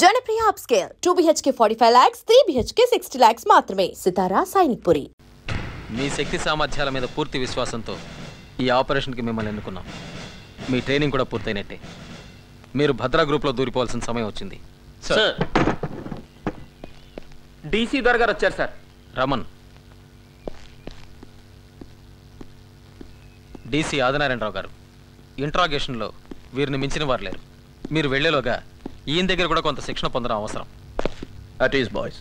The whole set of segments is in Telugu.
Janapriya upscale 2 BHK 45 lakhs, 3 BHK 60 lakhs మాత్రమే. సితారా సైనిక్పురి. మీ శక్తి సామర్థ్యాల మీద పూర్తి విశ్వాసంతో ఈ ఆపరేషన్కి మిమ్మల్ని ఎన్నుకున్నాం. మీ ట్రైనింగ్ కూడా పూర్తయినట్టే. మీరు భద్రా గ్రూప్లో దూరిపోవాల్సిన సమయం వచ్చింది. సార్ డీసీ దొర గారు వచ్చారు సార్. రమన్. డీసీ ఆదినారాయణరావు గారు, ఇంట్రాగేషన్లో వీరిని మించిన వారు లేరు. మీరు వెళ్లేలోగా ఈయన దగ్గర కూడా కొంత శిక్షణ పొందడం అవసరం. అట్ ఈస్ బాయ్స్,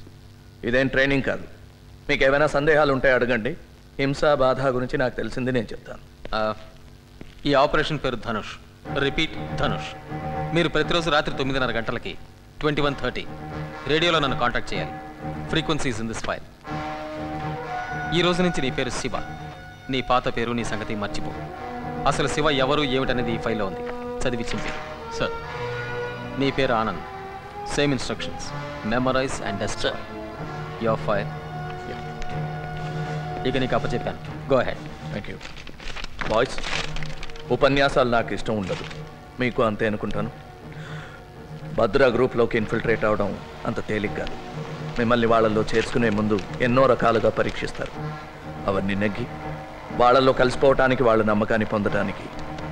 ఇదేం ట్రైనింగ్ కాదు. మీకు ఏమైనా సందేహాలు ఉంటే అడగండి. హింస బాధ గురించి నాకు తెలిసింది నేను చెప్తాను. ఈ ఆపరేషన్ పేరు ధనుష్. రిపీట్, ధనుష్. మీరు ప్రతిరోజు రాత్రి 9:30 గంటలకి 21:30 రేడియోలో నన్ను కాంటాక్ట్ చేయాలి. Frequencies in this file. ఈ రోజు నుంచి నీ పేరు శివ. నీ పాత పేరు, నీ సంగతి మర్చిపో. అసలు శివ ఎవరు ఏమిటనేది ఈ ఫైల్లో ఉంది. చదివి చింపి. సార్, నీ పేరు Anand. Same instructions. Memorize and destroy your file. ఇక నీకు అప్పచెప్పాను. Go ahead. Thank you. Boys, ఉపన్యాసాలు నాకు ఇష్టం ఉండదు. మీకు అంతే అనుకుంటాను. భద్రా గ్రూప్లోకి ఇన్ఫిల్ట్రేట్ అవడం అంత తేలిక కాదు. మిమ్మల్ని వాళ్ళల్లో చేర్చుకునే ముందు ఎన్నో రకాలుగా పరీక్షిస్తారు. అవన్నీ నెగ్గి వాళ్ళల్లో కలిసిపోవటానికి, వాళ్ళ నమ్మకాన్ని పొందడానికి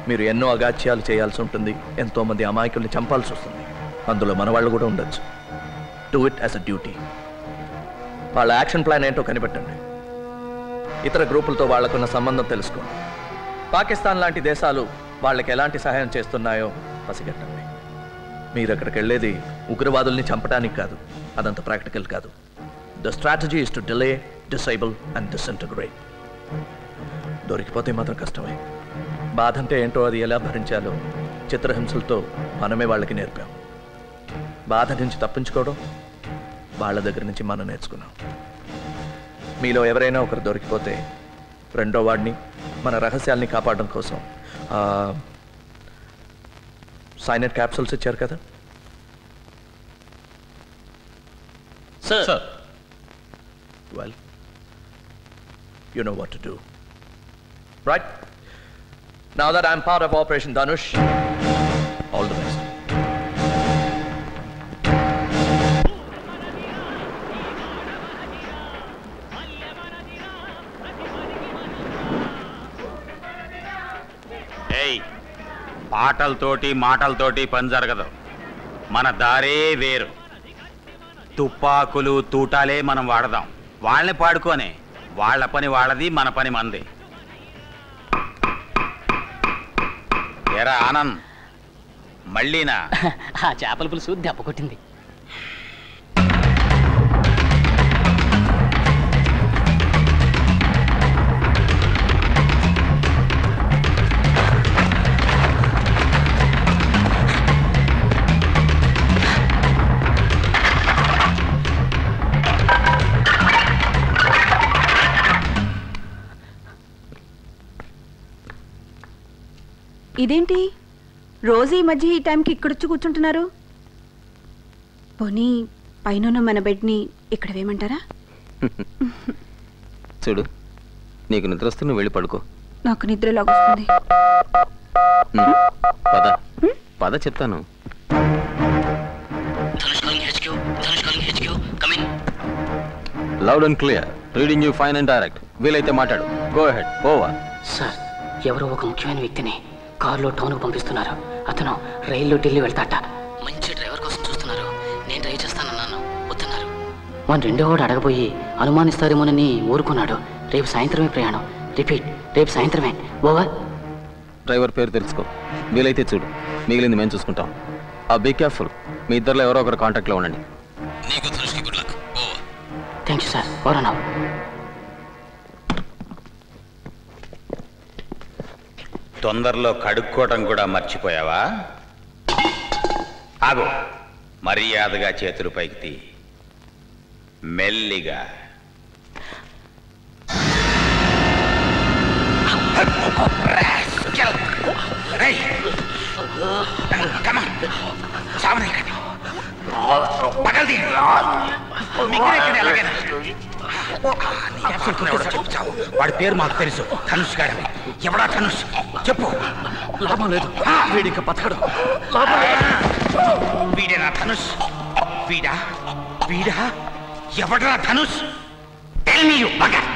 మీరు ఎన్నో అగాత్యాలు చేయాల్సి ఉంటుంది. ఎంతోమంది అమాయకుల్ని చంపాల్సి వస్తుంది. అందులో మన వాళ్ళు కూడా ఉండొచ్చు. Do it as a duty. వాళ్ళ యాక్షన్ ప్లాన్ ఏంటో కనిపెట్టండి. ఇతర గ్రూపులతో వాళ్లకున్న సంబంధం తెలుసుకోండి. పాకిస్తాన్ లాంటి దేశాలు వాళ్ళకి ఎలాంటి సహాయం చేస్తున్నాయో పసిగట్టండి. మీరు అక్కడికి వెళ్ళేది ఉగ్రవాదుల్ని చంపడానికి కాదు. అదంత ప్రాక్టికల్ కాదు. The strategy is to delay, disable and disintegrate. దొరికిపోతే మాత్రం కష్టమే. బాధ అంటే ఏంటో, అది ఎలా భరించాలో చిత్రహింసలతో మనమే వాళ్ళకి నేర్పాం. బాధ నుంచి తప్పించుకోవడం వాళ్ళ దగ్గర నుంచి మనం నేర్చుకున్నాం. మీలో ఎవరైనా ఒకరు దొరికిపోతే రెండో వాడిని, మన రహస్యాల్ని కాపాడడం కోసం సైనైడ్ క్యాప్సూల్స్ ఇచ్చారు కదా. Sir, well, you know what to do. Right? Now that I'm part of Operation Dhanush, all the best. Hey, పాటలతోటి మాటలతోటి పని జరగదు. మన దారే వేరు. తుపాకులు తూటాలే మనం వాడదాం. వాళ్ళని పాడుకోనే. వాళ్ళ పని వాళ్ళది, మన పని మనది. ఎరా ఆనంద్, మళ్ళీనా? ఆ చేపల పులుసు దెబ్బ కొట్టింది. ఇదేంటి రోజు ఈ మధ్య ఈ టైంకి ఇక్కడొచ్చి కూర్చుంటున్నారు? పోనీ పైన మన బెడ్ని ఇక్కడ వేయమంటారా? చూడు, నీకు నిద్ర వస్తే నువ్వు వెళ్ళి పడుకో. నాకు నిద్ర లాగొస్తుంది. పద పద చెప్తాను. Loud and clear. Reading you fine and direct. వీలైతే మాట్లాడు. Go ahead. ఓవర్. సార్, ఎవరో ఒక ముఖ్యమైన వ్యక్తిని కారులో టౌన్కు పంపిస్తున్నారు. అతను రైల్లో ఢిల్లీ వెళ్తాట. మంచి డ్రైవర్ కోసం చూస్తున్నారు. నేను డ్రైవ్ చేస్తానన్నాను, వద్దన్నారు. మన రెండో వాడు అడగబోయి అనుమానిస్తారేమోనని ఊరుకున్నాడు. రేపు సాయంత్రమే ప్రయాణం. రిపీట్, రేపు సాయంత్రమే. ఓవర్. డ్రైవర్ పేరు తెలుసుకో. వీలైతే చూడు. మిగిలింది మేము చూసుకుంటాం. Be careful. మీ ఇద్దరిలో ఎవరో ఒకరు కాంటాక్ట్లో ఉండండి. నీకు ధనుష్కి good luck. Over. Thank you sir. Over అన్నావు. తొందరలో కడుక్కోవటం కూడా మర్చిపోయావా? ఆగు. మర్యాదగా చేతులు పైకి తీ. మెల్లిగా. వాడి పేరు మాకు తెలుసు. ధనుష్ గాడని. ఎవడా ధనుష్? చెప్పు. లాభం లేదు, వీడికి బతకడు. వీడేనా ధనుష్? వీడా వీడా ఎవడరా Dhanush? Tell me you bugger.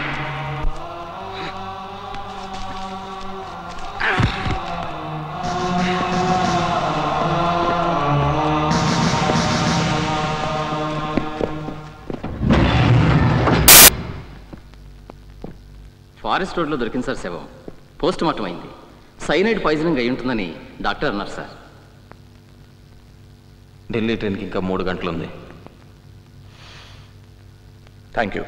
Forest రోడ్లో దొరికింది సార్ శవం. పోస్ట్ మార్టం అయింది. సైనైడ్ పాయిజనింగ్ అయి ఉంటుందని డాక్టర్ అన్నారు సార్. ఢిల్లీ ట్రైన్కి ఇంకా 3 గంటలు ఉంది. Thank you.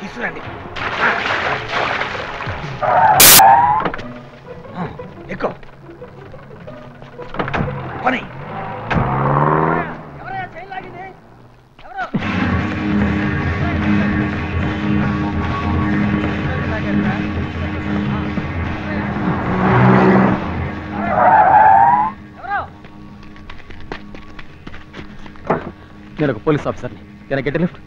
తీసుకురండి. ఎక్కువ పని. నేను ఒక పోలీస్ ఆఫీసర్ని. Can I get a lift?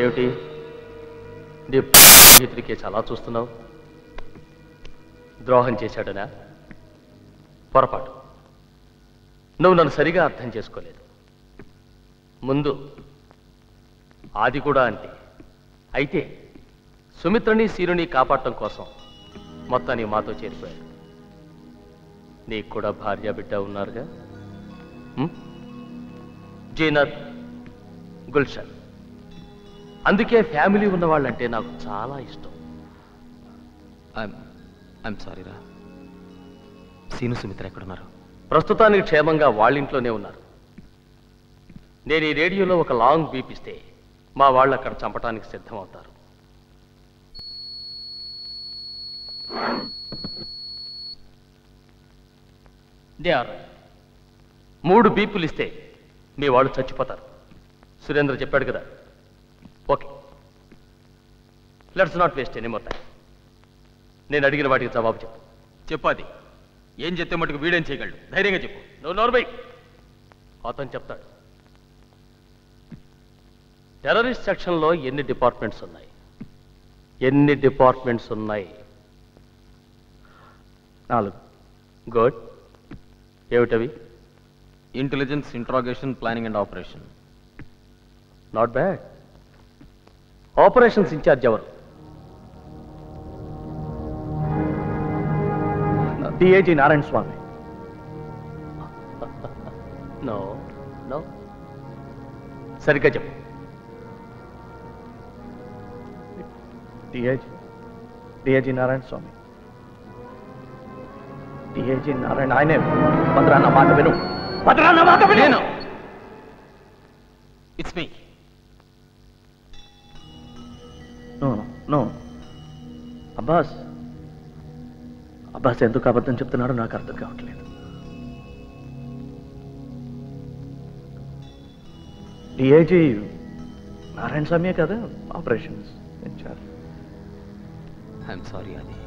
ఏమిటి చేతుడికే చాలా చూస్తున్నావు? ద్రోహం చేశాడనా? పొరపాటు. నువ్వు నన్ను సరిగా అర్థం చేసుకోలేదు. ముందు ఆది కూడా అంతే. అయితే సుమిత్రని సీరుని కాపాడటం కోసం మొత్తాన్ని మాతో చేరిపోయాడు. నీకు కూడా భార్య బిడ్డ ఉన్నారుగా, జీనత్, గుల్షన్. అందుకే ఫ్యామిలీ ఉన్నవాళ్ళంటే నాకు చాలా ఇష్టం. ఐఎమ్ సారీ రా. సీను సుమిత్ర ఎక్కడున్నారు? ప్రస్తుతానికి క్షేమంగా వాళ్ళింట్లోనే ఉన్నారు. నేను ఈ రేడియోలో ఒక లాంగ్ బీప్ ఇస్తే మా వాళ్ళు అక్కడ చంపటానికి సిద్ధమవుతారు. దే ఆర్ 3 బీపులు ఇస్తే మీ వాళ్ళు చచ్చిపోతారు. సురేంద్ర చెప్పాడు కదా. Okay, let's not waste any more time. నేను అడిగిన వాటికి జవాబు చెప్పు. చెప్పాది. ఏం చెప్తే మటుకు వీడేం చేయగలడు? ధైర్యంగా చెప్పు. నువ్వు నోర్మై. అతను చెప్తాడు. టెర్రరిస్ట్ సెక్షన్లో ఎన్ని డిపార్ట్మెంట్స్ ఉన్నాయి? ఎన్ని డిపార్ట్మెంట్స్ ఉన్నాయి? 4. గుడ్. ఏమిటవి? Intelligence, interrogation, planning and operation. Not bad. Operations in charge ఎవరు? DIG Narayana Swamy. No no, సరిగ్గా చెప్పు. డిఐజీ నారాయణ స్వామి. డిఐజీ నారాయణ ఆయనే. భద్రా నా మాట విను. భద్రా నా మాట విను. It's me. No Abbas. Abbas ఎందుకు అబద్ధం చెప్తున్నాడో నాకు అర్థం కావట్లేదు. డిఐజీ నారాయణ స్వామియే కదా ఆపరేషన్స్ ఇన్ఛార్జ్. ఐఎమ్ సారీ అది.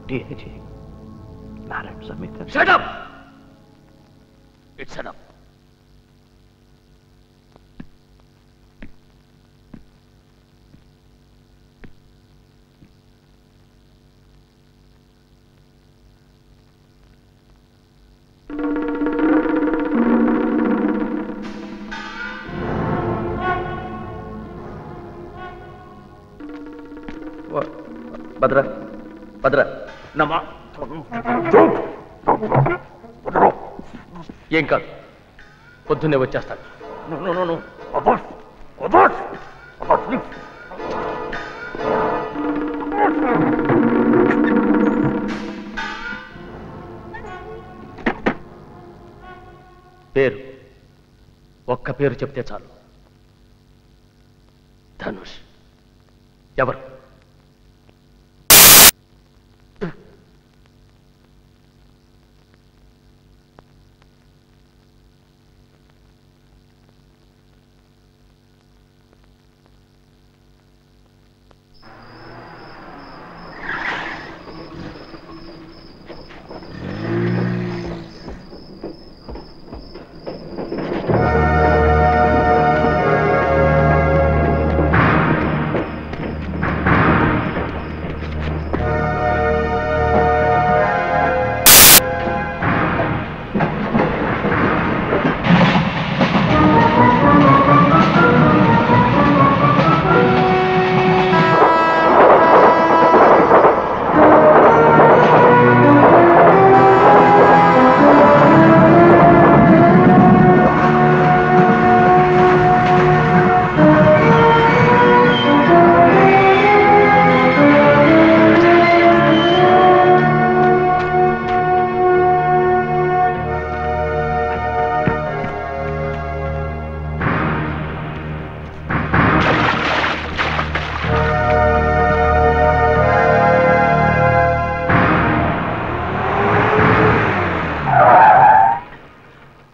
DIG Narayana Swamy. Shut up! It's enough. భద్ర భద్ర నమ్మా. ఏం కాదు, పొద్దున్నే వచ్చేస్తాడు. పేరు, ఒక్క పేరు చెప్తే చాలు. ధనుష్. ఎవరు?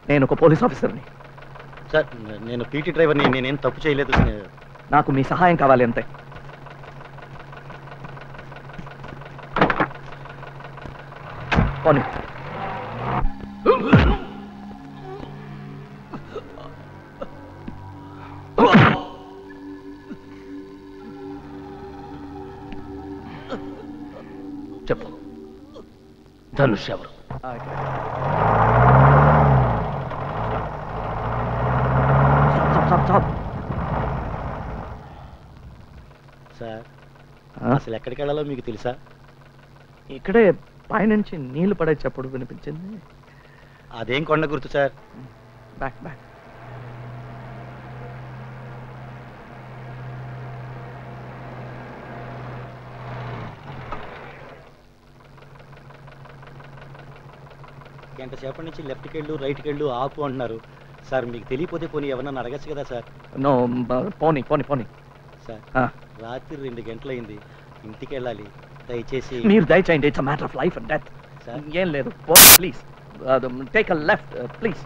నేను ఒక పోలీస్ ఆఫీసర్ని సార్. నేను పీటీ డ్రైవర్ని. నేనేం తప్పు చేయలేదు. నాకు మీ సహాయం కావాలి అంతే. పోనీ. చెప్పు, ధనుష్ ఎవరు? సార్, అసలు ఎక్కడికి వెళ్ళాలో మీకు తెలుసా? ఇక్కడే పైనుంచి నీళ్లు పడే చప్పుడు వినిపించింది. అదేం కొండ గుర్తు సార్? Back back. గంట సేపటి నుంచి లెఫ్ట్కి వెళ్ళు, రైట్కి వెళ్ళు, ఆపు అంటున్నారు సార్. మీకు తెలియపోతే పోనీ ఎవరన్నా అడగచ్చు కదా సార్? నో, పోనీ పోనీ పోనీ. సార్, రాత్రి 2 గంటలైంది, ఇంటికి వెళ్ళాలి. దయచేసి మీరు దయచేయండి. It's matter of life and death. ఏం లేదు, please take a left please.